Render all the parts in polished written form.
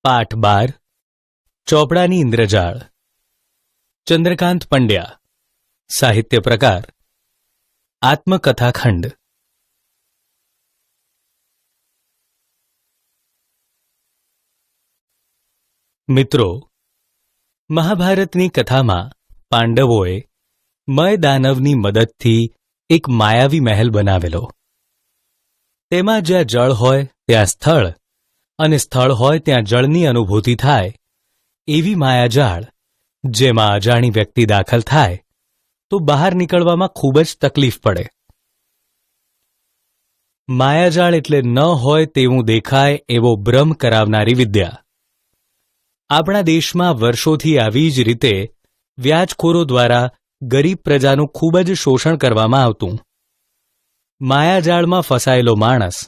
પાઠ 12 ચોપડાની ઇન્દ્રજાળ. ચંદ્રકાંત પંડ્યા. સાહિત્ય પ્રકાર આત્મકથાખંડ. મિત્રો, મહાભારતની કથામાં પાંડવોએ મય દાનવની મદદથી એક માયાવી મહેલ બનાવેલો. તેમાં જ્યાં જળ હોય ત્યાં સ્થળ અને સ્થળ હોય ત્યાં જળની અનુભૂતિ થાય એવી માયાજાળ, જેમાં અજાણી વ્યક્તિ દાખલ થાય તો બહાર નીકળવામાં ખૂબ જ તકલીફ પડે. માયાજાળ એટલે ન હોય તેવું દેખાય એવો ભ્રમ કરાવનારી વિદ્યા. આપણા દેશમાં વર્ષોથી આવી જ રીતે વ્યાજખોરો દ્વારા ગરીબ પ્રજાનું ખૂબ જ શોષણ કરવામાં આવતું. માયાજાળમાં ફસાયેલો માણસ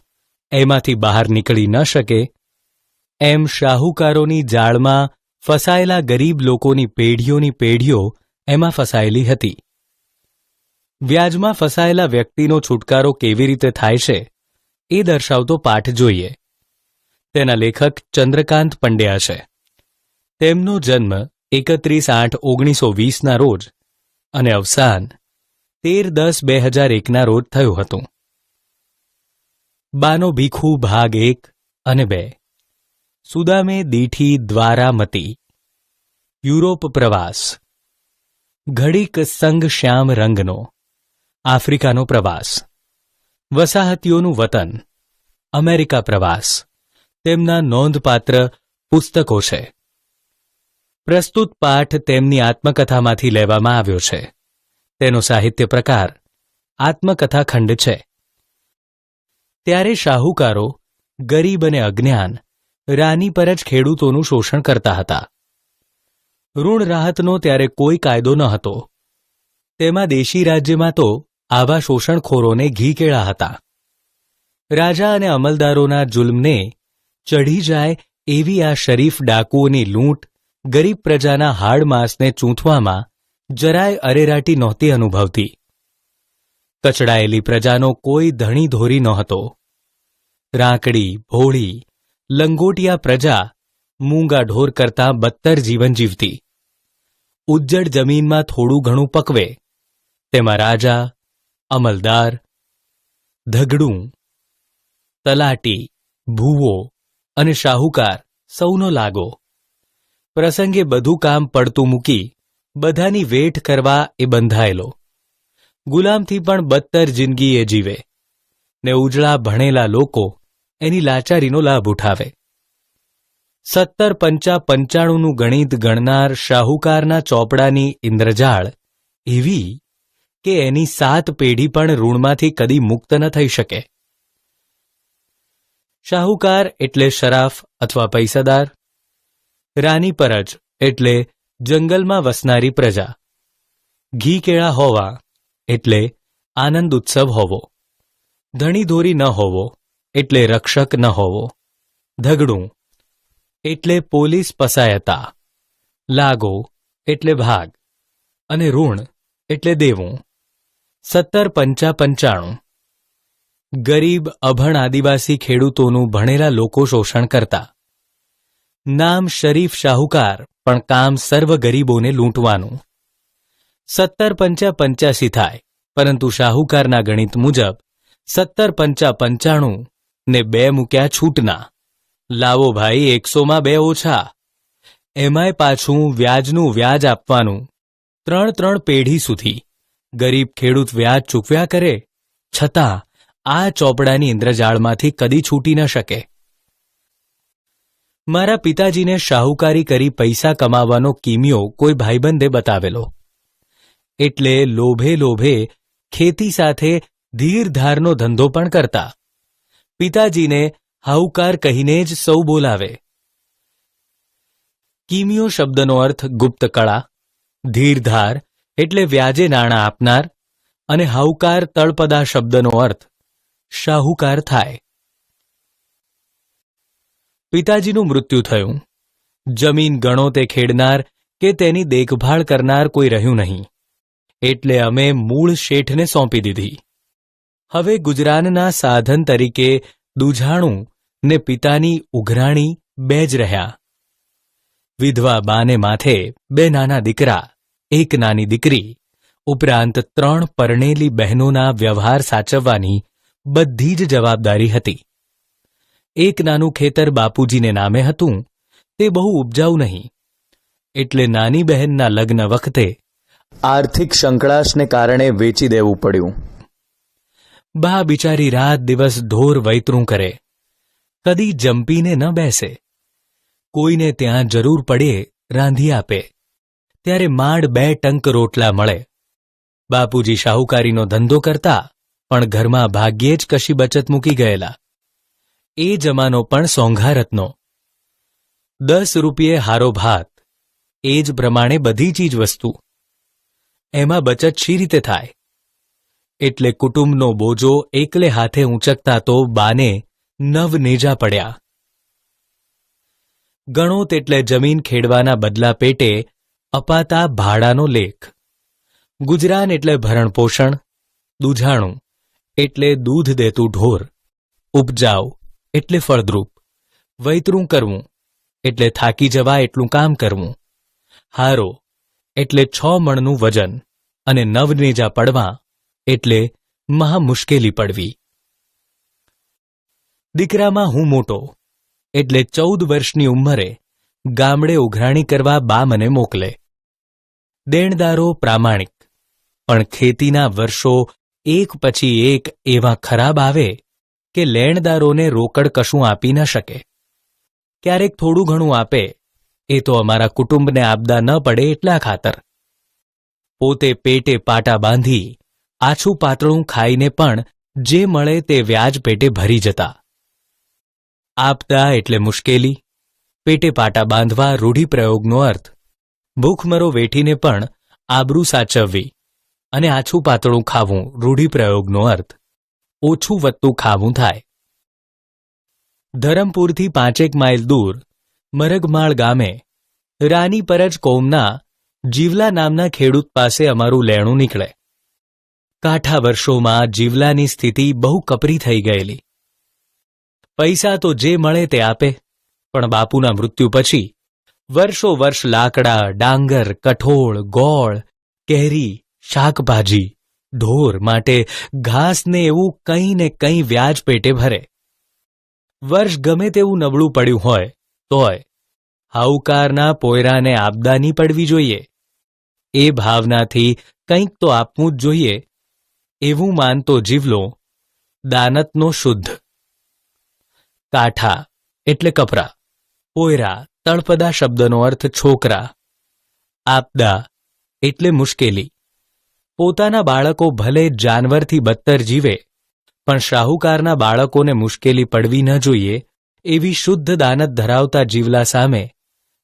એમાંથી બહાર નીકળી ન શકે એમ શાહુકારોની જાળમાં ફસાયેલા ગરીબ લોકોની પેઢીઓની પેઢીઓ એમાં ફસાયેલી હતી. વ્યાજમાં ફસાયેલા વ્યક્તિનો છુટકારો કેવી રીતે થાય છે એ દર્શાવતો પાઠ જોઈએ. તેના લેખક ચંદ્રકાંત પંડ્યા છે. તેમનો જન્મ 31/8/1920 રોજ અને અવસાન 13/10/2001 રોજ થયું હતું. બાનો ભીખુ ભાગ 1 અને 2. સુદામે દીઠી દ્વારામતી. યુરોપ પ્રવાસ. ઘડીક સંગ શ્યામ રંગનો. આફ્રિકાનો પ્રવાસ. વસાહતીઓનું વતન. અમેરિકા પ્રવાસ. તેમના નોંધપાત્ર પુસ્તકો છે. પ્રસ્તુત પાઠ તેમની આત્મકથામાંથી લેવામાં આવ્યો છે. તેનો સાહિત્ય પ્રકાર આત્મકથાખંડ છે. ત્યારે શાહુકારો ગરીબ અને અજ્ઞાન રાની પર જ ખેડૂતોનું શોષણ કરતા હતા. ઋણ રાહતનો ત્યારે કોઈ કાયદો ન હતો. તેમાં દેશી રાજ્યમાં તો આવા શોષણખોરોને ઘી કેળા હતા. રાજા અને અમલદારોના જુલ્મને ચઢી જાય એવી આ શરીફ ડાકુઓની લૂંટ ગરીબ પ્રજાના હાડ માંસને ચૂંથવામાં જરાય અરેરાટી નહોતી અનુભવતી. કચડાયેલી પ્રજાનો કોઈ ધણી ધોરી નહોતો. રાંકડી, ભોળી, લંગોટિયા પ્રજા મૂંગા ઢોર કરતાં બદતર જીવન જીવતી. ઉજ્જડ જમીનમાં થોડું ઘણું પકવે, તેમાં રાજા, અમલદાર, ધગડું, તલાટી, ભૂવો અને શાહુકાર સૌનો લાગો. પ્રસંગે બધું કામ પડતું મૂકી બધાની વેઠ કરવા એ બંધાયેલો. ગુલામથી પણ બદતર જિંદગી એ જીવે ને ઉજળા ભણેલા લોકો એની લાચારીનો લાભ ઉઠાવે. 17-55 ગણિત ગણનાર શાહુકારના ચોપડાની ઇન્દ્રજાળ એવી કે એની 7 પેઢી પણ ઋણમાંથી કદી મુક્ત ન થઈ શકે. શાહુકાર એટલે શરાફ અથવા પૈસાદાર. રાની પરજ એટલે જંગલમાં વસનારી પ્રજા. ઘી કેળા હોવા એટલે આનંદ ઉત્સવ હોવો. ધણી ધોરી ન હોવો એટલે રક્ષક ન હોવો. ધગડું એટલે પોલીસ પસાયતા. લાગો એટલે ભાગ અને ઋણ એટલે દેવું. 17-55 ગરીબ અભણ આદિવાસી ખેડૂતોનું ભણેલા લોકો શોષણ કરતા. નામ શરીફ શાહુકાર પણ કામ સર્વ ગરીબોને લૂંટવાનું. 17-85 થાય, પરંતુ શાહુકારના ગણિત મુજબ 17-55 ને 2 મૂક્યા છૂટના. લાવો ભાઈ, 100માં 2 ઓછા. એમાંય પાછું વ્યાજનું વ્યાજ આપવાનું. 3 પેઢી સુધી ગરીબ ખેડૂત વ્યાજ ચૂકવ્યા કરે, છતાં આ ચોપડાની ઇન્દ્રજાળમાંથી કદી છૂટી ન શકે. મારા પિતાજીને શાહુકારી કરી પૈસા કમાવાનો કિમિયો કોઈ ભાઈબંધે બતાવેલો. એટલે લોભે લોભે ખેતી સાથે ધીરધારનો ધંધો પણ કરતા. પિતાજીને હાઉકાર કહીને જ સૌ બોલાવે. કિમિયો શબ્દનો અર્થ ગુપ્ત કળા. ધીરધાર એટલે વ્યાજે નાણાં આપનાર અને હાઉકાર તળપદા શબ્દનો અર્થ શાહુકાર થાય. પિતાજીનું મૃત્યુ થયું. જમીન ગણો તે ખેડનાર કે તેની દેખભાળ કરનાર કોઈ રહ્યું નહીં. એટલે અમે મૂળ શેઠને સોંપી દીધી. હવે ગુજરાનના સાધન તરીકે દુજાણું ને પિતાની ઉઘરાણી બે જ રહ્યા. વિધવા બાને માથે 2 નાના દીકરા, 1 નાની દીકરી ઉપરાંત 3 પરણેલી બહેનોના વ્યવહાર સાચવવાની બધી જ જવાબદારી હતી. એક નાનું ખેતર બાપુજીને નામે હતું, તે બહુ ઉપજાઉ નહીં, એટલે નાની બહેનના લગ્ન વખતે આર્થિક સંકળાશને કારણે વેચી દેવું પડ્યું. બા બિચારી રાત દિવસ ઢોર વૈતરું કરે, કદી જંપીને ન બેસે. કોઈને ત્યાં જરૂર પડે રાંધી આપે, ત્યારે માંડ 2 ટંક રોટલા મળે. બાપુજી શાહુકારીનો ધંધો કરતા, પણ ઘરમાં ભાગ્યે જ કશી બચત મૂકી ગયેલા. એ જમાનો પણ સોંઘારતનો. 10 રૂપિયે હારો ભાત, એ જ પ્રમાણે બધી ચીજ વસ્તુ. એમાં બચત શી રીતે થાય? એટલે કુટુંબનો બોજો એકલે હાથે ઊંચકતા તો બાને નવનેજા પડ્યા. ગણો તેટલે જમીન ખેડવાના બદલા પેટે અપાતા ભાડાનો લેખ. ગુજરાન એટલે ભરણપોષણ, દૂધાણું એટલે દૂધ દેતું ઢોર, ઉપજાવ એટલે ફળદ્રુપ, વૈતરું કરવું એટલે થાકી જવા એટલું કામ કરવું, હારો એટલે 6 મણનું વજન, અને નવનેજા પડવા એટલે મહા મુશ્કેલી પડવી. દીકરામાં હું મોટો, એટલે 14 વર્ષની ઉંમરે ગામડે ઉઘરાણી કરવા બા મને મોકલે. દેણદારો પ્રામાણિક, પણ ખેતીના વર્ષો એક પછી એક એવા ખરાબ આવે કે લેણદારોને રોકડ કશું આપી ન શકે. ક્યારેક થોડું ઘણું આપે, એ તો અમારા કુટુંબને આપદા ન પડે એટલા ખાતર. પોતે પેટે પાટા બાંધી આછું પાતળું ખાઈને પણ જે મળે તે વ્યાજ પેટે ભરી જતા. આપદા એટલે મુશ્કેલી, પેટે પાટા બાંધવા રૂઢિપ્રયોગનો અર્થ. ભૂખમરો વેઠીને પણ આબરૂ સાચવવી, અને આછું પાતળું ખાવું રૂઢિપ્રયોગનો અર્થ. ઓછું વત્તું ખાવું થાય. ધરમપુરથી 5 માઇલ દૂર મરગમાળ ગામે રાની પરજ કોમના જીવલા નામના ખેડૂત પાસે અમારું લેણું નીકળે. કાઠા વર્ષોમાં જીવલાની સ્થિતિ બહુ કપરી થઈ ગયેલી. પૈસા તો જે મળે તે આપે, પણ બાપુના મૃત્યુ પછી વર્ષો વર્ષ લાકડા, ડાંગર, કઠોળ, ગોળ, કેરી, શાકભાજી, ઢોર માટે ઘાસને એવું કંઈ ને કંઈ વ્યાજ પેટે ભરે. વર્ષ ગમે તેવું નબળું પડ્યું હોય તોય હાઉકારના પોયરાને આપદાની પડવી જોઈએ. એ ભાવનાથી કંઈક તો આપવું જ જોઈએ, એવું માનતો જીવલો દાનતનો શુદ્ધ. કાઠા એટલે કપરા, પોયરા તળપદા શબ્દનો અર્થ છોકરા, આપદા એટલે મુશ્કેલી. પોતાના બાળકો ભલે જાનવરથી બદતર જીવે, પણ શાહુકારના બાળકોને મુશ્કેલી પડવી ન જોઈએ એવી શુદ્ધ દાનત ધરાવતા જીવલા સામે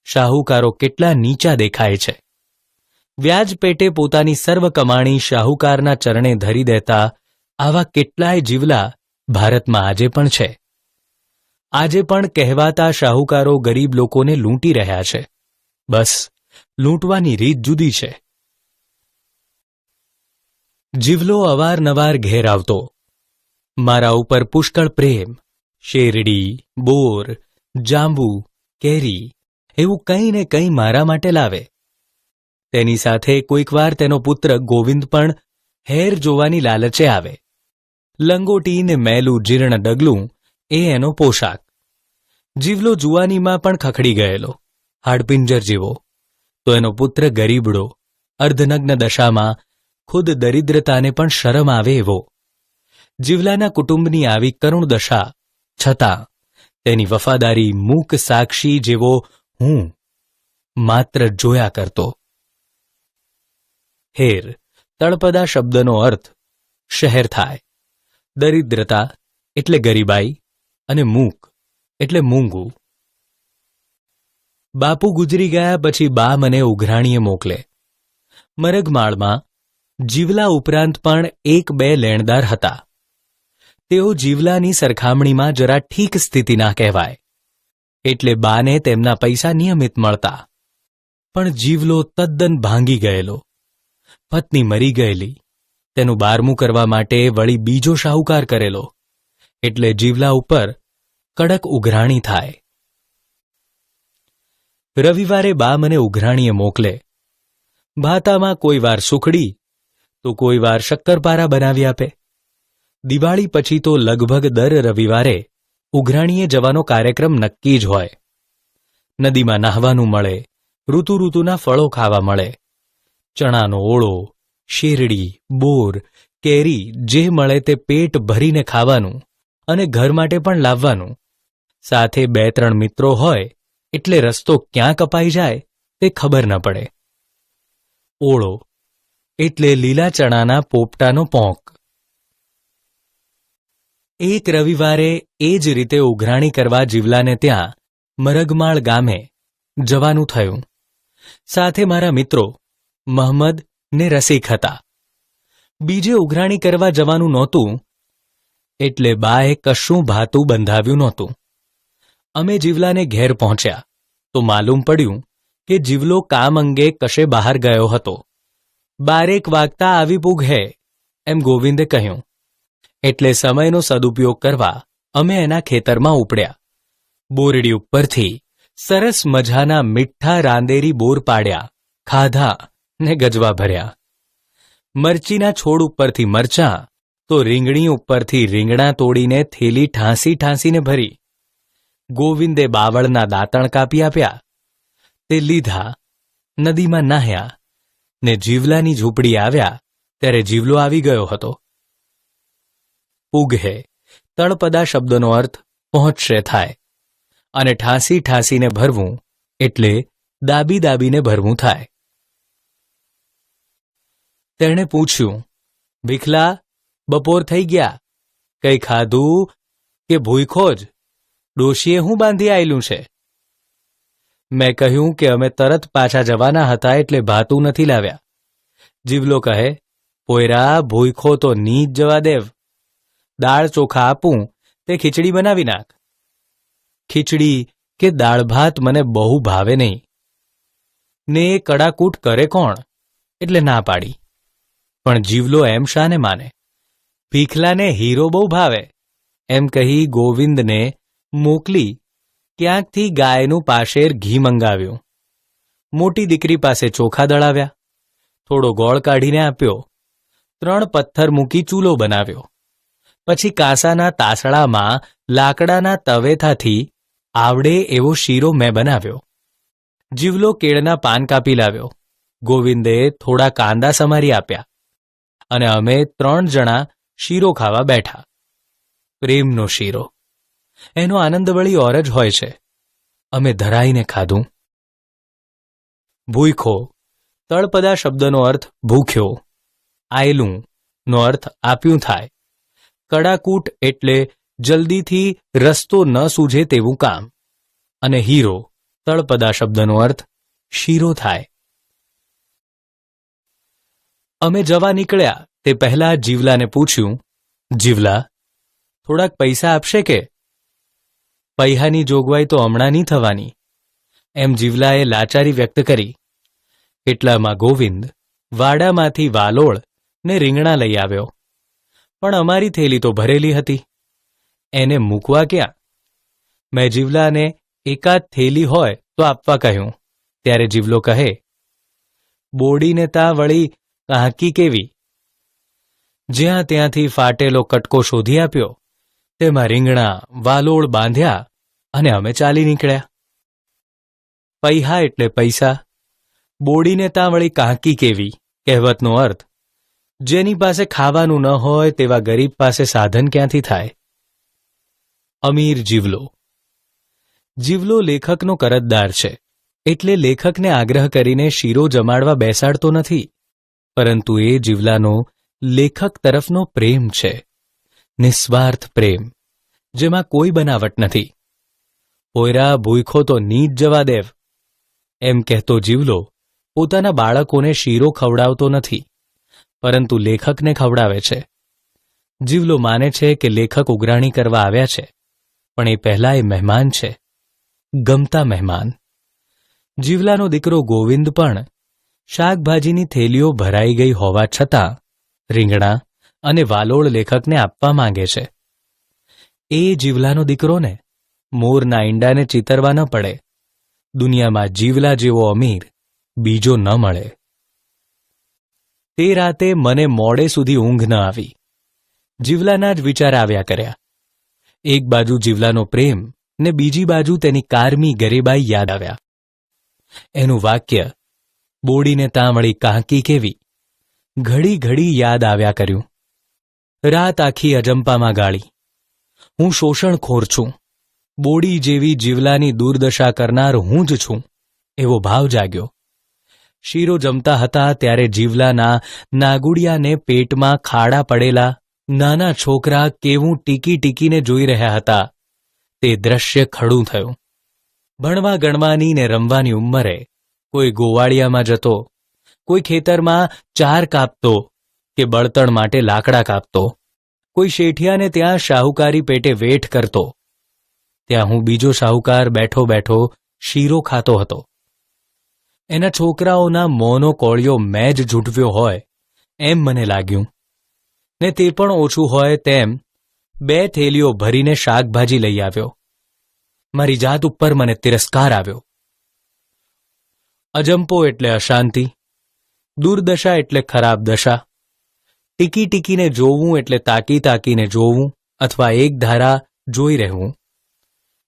શાહુકારો કેટલા નીચા દેખાય છે. વ્યાજ પેટે પોતાની સર્વ કમાણી શાહુકારના ચરણે ધરી દેતા આવા કેટલાય જીવલા ભારતમાં આજે પણ છે. આજે પણ કહેવાતા શાહુકારો ગરીબ લોકોને લૂંટી રહ્યા છે. બસ લૂંટવાની રીત જુદી છે. જીવલો અવારનવાર ઘેર આવતો. મારા ઉપર પુષ્કળ પ્રેમ, શેરડી, બોર, જાંબુ, કેરી એવું કંઈ ને કંઈ મારા માટે લાવે. તેની સાથે કોઈકવાર તેનો પુત્ર ગોવિંદ પણ હેર જોવાની લાલચે આવે. લંગોટી ને મેલું જીર્ણ ડગલું એ એનો પોશાક. જીવલો જુવાનીમાં પણ ખખડી ગયેલો, હાડપિંજર જેવો, તો એનો પુત્ર ગરીબડો, અર્ધનગ્ન દશામાં ખુદ દરિદ્રતાને પણ શરમ આવે એવો. જીવલાના કુટુંબની આવી કરુણ દશા છતાં તેની વફાદારી મૂક સાક્ષી જેવો હું માત્ર જોયા કરતો. હેર તળપદા શબ્દનો અર્થ શહેર થાય. દરિદ્રતા એટલે ગરીબાઈ, અને મૂક એટલે મૂંગું. બાપુ ગુજરી ગયા પછી બા મને ઉઘરાણીએ મોકલે. મરગમાળમાં જીવલા ઉપરાંત પણ 1-2 લેણદાર હતા. તેઓ જીવલાની સરખામણીમાં જરા ઠીક સ્થિતિના કહેવાય, એટલે બાને તેમના પૈસા નિયમિત મળતા. પણ જીવલો તદ્દન ભાંગી ગયેલો. પત્ની મરી ગયેલી, તેનું 12મું કરવા માટે વળી બીજો શાહુકાર કરેલો, એટલે જીવલા ઉપર કડક ઉઘરાણી થાય. રવિવારે બા મને ઉઘરાણીએ મોકલે. ભાતામાં કોઈ વાર સુખડી તો કોઈ વાર શક્કરપારા બનાવી આપે. દિવાળી પછી તો લગભગ દર રવિવારે ઉઘરાણીએ જવાનો કાર્યક્રમ નક્કી જ હોય. નદીમાં નાહવાનું મળે, ઋતુના ફળો ખાવા મળે. ચણાનો ઓળો, શેરડી, બોર, કેરી જે મળે તે પેટ ભરીને ખાવાનું અને ઘર માટે પણ લાવવાનું. સાથે 2-3 મિત્રો હોય એટલે રસ્તો ક્યાં કપાઈ જાય તે ખબર ન પડે. ઓળો એટલે લીલા ચણાના પોપટાનો પોંક. એક રવિવારે એ જ રીતે ઉઘરાણી કરવા જીવલાને ત્યાં મરગમાળ ગામે જવાનું થયું. સાથે મારા મિત્રો મહમદ ને રસીક હતા. બીજે ઉઘરાણી કરવા જવાનું નહોતું એટલે બાએ કશું ભાતું બંધાવ્યું નહોતું. અમે જીવલાને ઘેર પહોંચ્યા તો માલુમ પડ્યું કે જીવલો કામ અંગે કશે બહાર ગયો હતો. 12 વાગતા આવી પૂઘે એમ ગોવિંદે કહ્યું. એટલે સમયનો સદુપયોગ કરવા અમે એના ખેતરમાં ઉપડ્યા. બોરડી ઉપરથી સરસ મજાના મીઠા રાંદેરી બોર પાડ્યા, ખાધા ને ગજવા ભર્યા. મરચીના છોડ ઉપરથી મરચાં તો રીંગણી ઉપરથી રીંગણા તોડીને થેલી ઠાંસીને ભરી. ગોવિંદે બાવળના દાંતણ કાપી આપ્યા. તે લીધા, નદીમાં નાહ્યા ને જીવલાની ઝૂંપડી આવ્યા ત્યારે જીવલો આવી ગયો હતો. પૂઘે તળપદા શબ્દનો અર્થ પહોંચશે થાય અને ઠાંસીને ભરવું એટલે દાબીને ભરવું થાય. તેણે પૂછ્યું, ભીખલા, બપોર થઈ ગયા, કંઈ ખાધું કે ભૂખ્યો જ? ડોશીએ હું બાંધી આવેલું છે? મેં કહ્યું કે અમે તરત પાછા જવાના હતા એટલે ભાતું નથી લાવ્યા. જીવલો કહે, પોયરા, ભૂખ્યો તો ની જ જવા દેવ. દાળ ચોખા આપું તે ખીચડી બનાવી નાખ. ખીચડી કે દાળ ભાત મને બહુ ભાવે નહીં ને એ કડાકૂટ કરે કોણ એટલે ના પાડી. પણ જીવલો એમ શાને માને? ભીખલાને હીરો બહુ ભાવે એમ કહી ગોવિંદને મોકલી ક્યાંકથી ગાયનું પાશેર ઘી મંગાવ્યું. મોટી દીકરી પાસે ચોખા દળાવ્યા, થોડો ગોળ કાઢીને આપ્યો. 3 પથ્થર મૂકી ચૂલો બનાવ્યો. પછી કાંસાના તાસડામાં લાકડાના તવેથાથી આવડે એવો શીરો મેં બનાવ્યો. જીવલો કેળના પાન કાપી લાવ્યો. ગોવિંદે થોડા કાંદા સમારી આપ્યા અને અમે 3 જણા શીરો ખાવા બેઠા. પ્રેમનો શીરો, એનો આનંદ વળી ઓર જ હોય છે. અમે ધરાઈને ખાધું. ભૂખ્યો તળપદા શબ્દનો અર્થ ભૂખ્યો. આયેલું નો અર્થ આપ્યું થાય. કડાકૂટ એટલે જલ્દીથી રસ્તો ન સૂઝે તેવું કામ. અને હીરો તળપદા શબ્દનો અર્થ શીરો થાય. અમે જવા નીકળ્યા તે પહેલા જીવલાને પૂછ્યું, જીવલા, થોડાક પૈસા આપશે કે? પૈસાની જોગવાઈ તો હમણાં નહીં થવાની એમ જીવલાએ લાચારી વ્યક્ત કરી. એટલામાં ગોવિંદ વાડામાંથી વાલોળ ને રીંગણા લઈ આવ્યો. પણ અમારી થેલી તો ભરેલી હતી, એને મૂકવા ક્યાં? મેં જીવલાને એકાદ થેલી હોય તો આપવા કહ્યું. ત્યારે જીવલો કહે, બોડીને તા વળી કાંકી કેવી? જ્યાં ત્યાંથી ફાટેલો કટકો શોધી આપ્યો. તેમાં રીંગણા વાલોળ બાંધ્યા અને અમે ચાલી નીકળ્યા. પૈહા એટલે પૈસા, બોડીને ત્યાં વળી કાંકી કેવી કહેવતનો અર્થ જેની પાસે ખાવાનું ન હોય તેવા ગરીબ પાસે સાધન ક્યાંથી થાય. અમીર જીવલો. જીવલો લેખકનો કરજદાર છે એટલે લેખકને આગ્રહ કરીને શીરો જમાડવા બેસાડતો નથી, પરંતુ એ જીવલાનો લેખક તરફનો પ્રેમ છે, નિસ્વાર્થ પ્રેમ, જેમાં કોઈ બનાવટ નથી. પોયરા, ભૂખ્યો તો નીચ જવા દેવ એમ કહેતો જીવલો પોતાના બાળકોને શીરો ખવડાવતો નથી, પરંતુ લેખકને ખવડાવે છે. જીવલો માને છે કે લેખક ઉઘરાણી કરવા આવ્યા છે, પણ એ પહેલા એ મહેમાન છે, ગમતા મહેમાન. જીવલાનો દીકરો ગોવિંદ પણ શાકભાજીની થેલીઓ ભરાઈ ગઈ હોવા છતાં રીંગણા અને વાલોળ લેખકને આપવા માંગે છે. એ જીવલાનો દીકરોને મોરના ઈંડાને ચીતરવા ન પડે, દુનિયામાં જીવલા જેવો અમીર બીજો ન મળે. તે રાતે મને મોડે સુધી ઊંઘ ન આવી. જીવલાના જ વિચાર આવ્યા કર્યા. એક બાજુ જીવલાનો પ્રેમ ને બીજી બાજુ તેની કારમી ગરીબાઈ યાદ આવ્યા. એનું વાક્ય બોડીને તાંવળી કાંકી કેવી ઘડી ઘડી યાદ આવ્યા કર્યું. રાત આખી અજંપામાં ગાળી. હું શોષણખોર છું, બોડી જેવી જીવલાની દુર્દશા કરનાર હું જ છું એવો ભાવ જાગ્યો. શીરો જમતા હતા ત્યારે જીવલાના નાગુડિયાને પેટમાં ખાડા પડેલા નાના છોકરા કેવું ટીકી ટીકીને જોઈ રહ્યા હતા તે દ્રશ્ય ખડું થયું. ભણવા ગણવાની ને રમવાની ઉંમરે કોઈ ગોવાળિયામાં જતો, કોઈ ખેતરમાં ચાર કાપતો કે બળતણ માટે લાકડા કાપતો, કોઈ શેઠિયાને ત્યાં શાહુકારી પેટે વેઠ કરતો. ત્યાં હું બીજો શાહુકાર બેઠો બેઠો શીરો ખાતો હતો. એના છોકરાઓના મોંનો કોળિયો મેં જ ઝૂંટવ્યો હોય એમ મને લાગ્યું, ને તે પણ ઓછું હોય તેમ 2 થેલીઓ ભરીને શાકભાજી લઈ આવ્યો. મારી જાત ઉપર મને તિરસ્કાર આવ્યો. અજંપો એટલે અશાંતિ, દુર્દશા એટલે ખરાબ દશા, ટીકી ટીકીને જોવું એટલે તાકી તાકીને જોવું અથવા એક ધારા જોઈ રહેવું.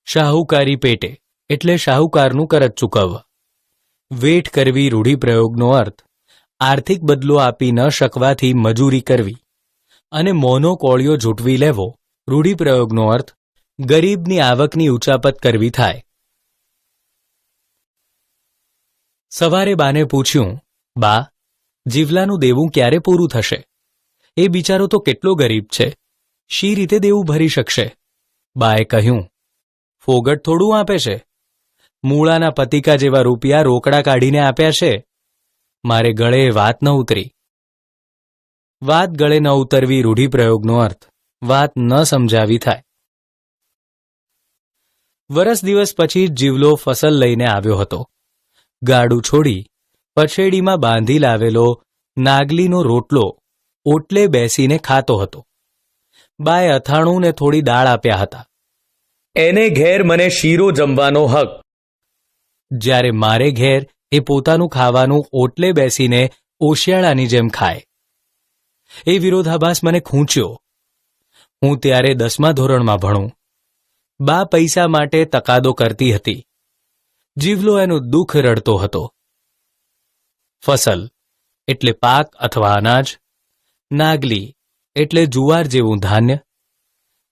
શાહુકારી પેટે એટલે શાહુકારનું કરજ ચૂકવવા. વેઠ કરવી રૂઢિપ્રયોગનો અર્થ આર્થિક બદલો આપી ન શકવાથી મજૂરી કરવી, અને મોનો કોળિયો ઝૂંટવી લેવો રૂઢિપ્રયોગનો અર્થ ગરીબની આવકની ઉચાપત કરવી થાય. સવારે બાને પૂછ્યું, બા, જીવલાનું દેવું ક્યારે પૂરું થશે? એ બિચારો તો કેટલો ગરીબ છે, શી રીતે દેવું ભરી શકશે? બાએ કહ્યું, ફોગટ થોડું આપે છે, મૂળાના પતિકા જેવા રૂપિયા રોકડા કાઢીને આપ્યા છે. મારે ગળે વાત ન ઉતરી. વાત ગળે ન ઉતરવી રૂઢિપ્રયોગનો અર્થ વાત ન સમજાવી થાય. વરસ દિવસ પછી જીવલો ફસલ લઈને આવ્યો હતો. ગાડું છોડી પછેડીમાં બાંધી લાવેલો નાગલીનો રોટલો ઓટલે બેસીને ખાતો હતો. બાએ અથાણું ને થોડી દાળ આપ્યા હતા. એને ઘેર મને શીરો જમવાનો હક, જ્યારે મારે ઘેર એ પોતાનું ખાવાનું ઓટલે બેસીને ઓશિયાળાની જેમ ખાય. એ વિરોધાભાસ મને ખૂંચ્યો. હું ત્યારે 10મા ધોરણમાં ભણું. બા પૈસા માટે તકાદો કરતી હતી. જીવલો એનું દુઃખ રડતો હતો. ફસલ એટલે પાક અથવા અનાજ, નાગલી એટલે જુવાર જેવું ધાન્ય,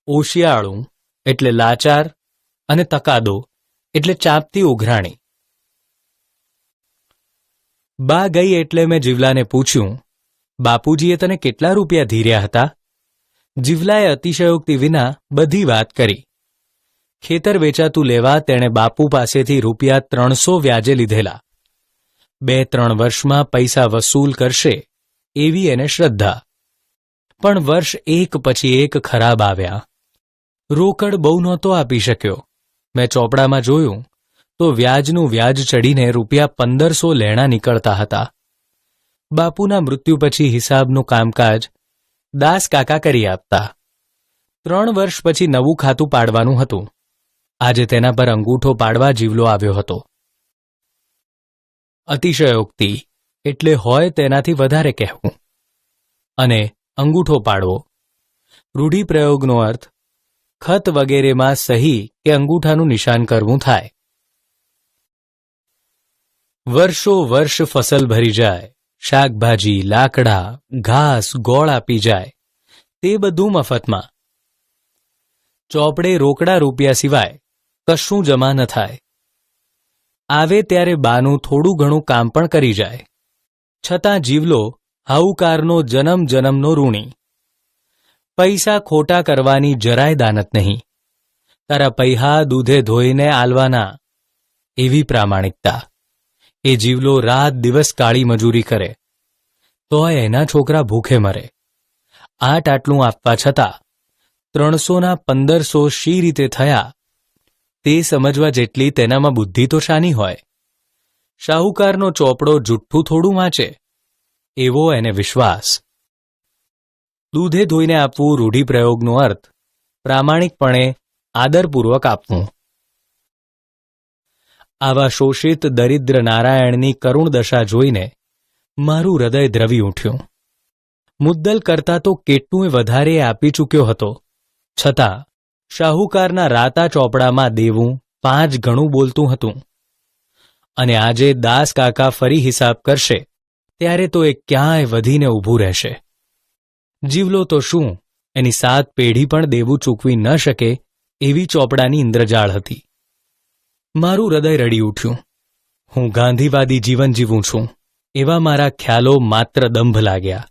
ઓશિયાળું એટલે લાચાર, અને તકાદો એટલે ચાંપતી ઉઘરાણી. બા ગઈ એટલે મેં જીવલાને પૂછ્યું, બાપુજીએ તને કેટલા રૂપિયા ધીર્યા હતા? જીવલાએ અતિશયોક્તિ વિના બધી વાત કરી. ખેતર વેચાતું લેવા તેણે બાપુ પાસેથી રૂપિયા 300 વ્યાજે લીધેલા. 2-3 વર્ષમાં પૈસા વસૂલ કરશે એવી એને શ્રદ્ધા. પણ વર્ષ એક પછી એક ખરાબ આવ્યા. રોકડ બહુ નહોતો આપી શક્યો. મેં ચોપડામાં જોયું તો વ્યાજનું વ્યાજ ચડીને રૂપિયા 1500 લેણા નીકળતા હતા. બાપુના મૃત્યુ પછી હિસાબનું કામકાજ દાસ કાકા કરી આપતા. 3 વર્ષ પછી નવું ખાતું પાડવાનું હતું. આજે તેના પર અંગૂઠો પાડવા જીવલો આવ્યો હતો. અતિશયોક્તિ એટલે હોય તેનાથી વધારે કહેવું, અને અંગૂઠો પાડવો રૂઢિપ્રયોગનો અર્થ ખત વગેરેમાં સહી કે અંગૂઠાનું નિશાન કરવું થાય. વર્ષો વર્ષ ફસલ ભરી જાય, શાકભાજી, લાકડા, ઘાસ, ગોળ આપી જાય, તે બધું મફતમાં. ચોપડે રોકડા રૂપિયા સિવાય કશું જમા ન થાય. આવે ત્યારે બાનું થોડું ઘણું કામ પણ કરી જાય. છતાં જીવલો હાઉકારનો જન્મ જન્મનો ઋણી. પૈસા ખોટા કરવાની જરાય દાનત નહીં. તારા પૈહા દૂધે ધોઈને આલવાના એવી પ્રામાણિકતા. એ જીવલો રાત દિવસ કાળી મજૂરી કરે તોય એના છોકરા ભૂખે મરે. આટલું આપવા છતાં 300ના 1500 શી રીતે થયા તે સમજવા જેટલી તેનામાં બુદ્ધિ તો શાની હોય. શાહુકારનો ચોપડો જુઠ્ઠું થોડું વાંચે એવો એને વિશ્વાસ. દૂધે ધોઈને આપવું રૂઢિપ્રયોગનો અર્થ પ્રામાણિકપણે આદરપૂર્વક આપવું. આવા શોષિત દરિદ્ર નારાયણની કરુણ દશા જોઈને મારું હૃદય દ્રવી ઉઠ્યું. મુદ્દલ કરતાં તો કેટલુંય વધારે આપી ચૂક્યો હતો, છતાં શાહુકારના રાતા ચોપડામાં દેવું 5 ગણું બોલતું હતું. અને આજે દાસ કાકા ફરી હિસાબ કરશે ત્યારે તો એ ક્યાંય વધીને ઊભું રહેશે. જીવલો તો શું, એની 7 પેઢી પણ દેવું ચૂકવી ન શકે એવી ચોપડાની ઇન્દ્રજાળ હતી. મારું હૃદય રડી ઉઠ્યું. હું ગાંધીવાદી જીવન જીવું છું એવા મારા ખ્યાલો માત્ર દંભ લાગ્યા.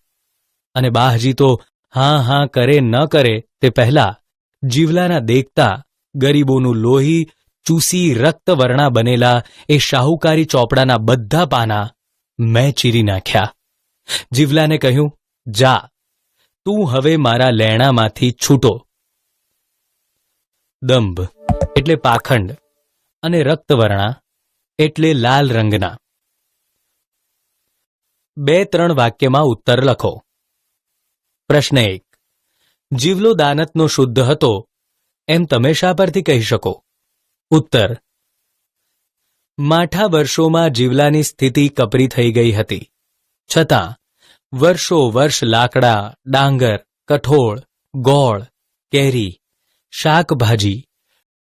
અને બાહજી તો હા કરે ન કરે તે પહેલા જીવલાના દેખતા ગરીબોનું લોહી ચૂસી રક્તવર્ણા બનેલા એ શાહુકારી ચોપડાના બધા પાના મેં ચીરી નાખ્યા. જીવલાને કહ્યું, જા, તું હવે મારા લેણામાંથી છૂટો. દંભ એટલે પાખંડ અને રક્તવર્ણા એટલે લાલ રંગના. 2-3 વાક્યમાં ઉત્તર લખો. પ્રશ્ન 1. જીવલો દાનતનો શુદ્ધ હતો એમ તમે શા પરથી કહી શકો? ઉત્તર. માઠા વર્ષોમાં જીવલાની સ્થિતિ કપરી થઈ ગઈ હતી, છતાં વર્ષો વર્ષ લાકડા, ડાંગર, કઠોળ, ગોળ, કેરી, શાકભાજી